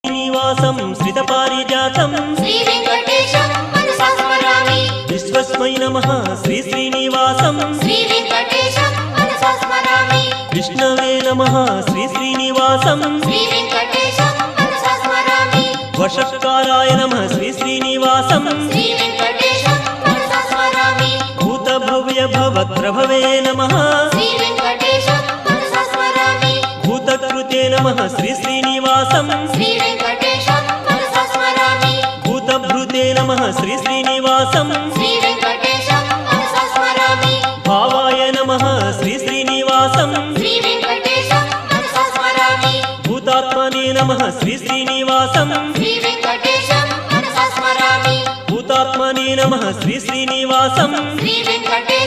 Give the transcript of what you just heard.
శ్రీనివాసం శ్రితపారిజాతం శ్రీ వెంకటేశం మనసా స్మరామి. విశ్వస్మై నమః శ్రీ శ్రీనివాసం శ్రీ వెంకటేశం మనసా స్మరామి. విష్ణవే నమః శ్రీ శ్రీనివాసం శ్రీ వెంకటేశం మనసా స్మరామి. వషట్కారాయ నమః శ్రీ శ్రీనివాసం శ్రీ వెంకటేశం మనసా స్మరామి. భూతభవ్య భవత్ప్రభవే నమః శ్రీ వెంకటేశం మనసా స్మరామి. భూతకృతే నమః శ్రీ శ్రీనివాసం శ్రీ వెంకటేశం మనసా స్మరామి. భూతభృతే నమః శ్రీ శ్రీనివాసం శ్రీ వెంకటేశం మనసా స్మరామి. భావాయ నమః శ్రీ శ్రీనివాసం శ్రీ వెంకటేశం మనసా స్మరామి. భూతాత్మనే నమః శ్రీ శ్రీనివాసం శ్రీ వెంకటేశం మనసా స్మరామి. భూతాత్మనే నమః శ్రీ శ్రీనివాసం శ్రీ వెంకటేశం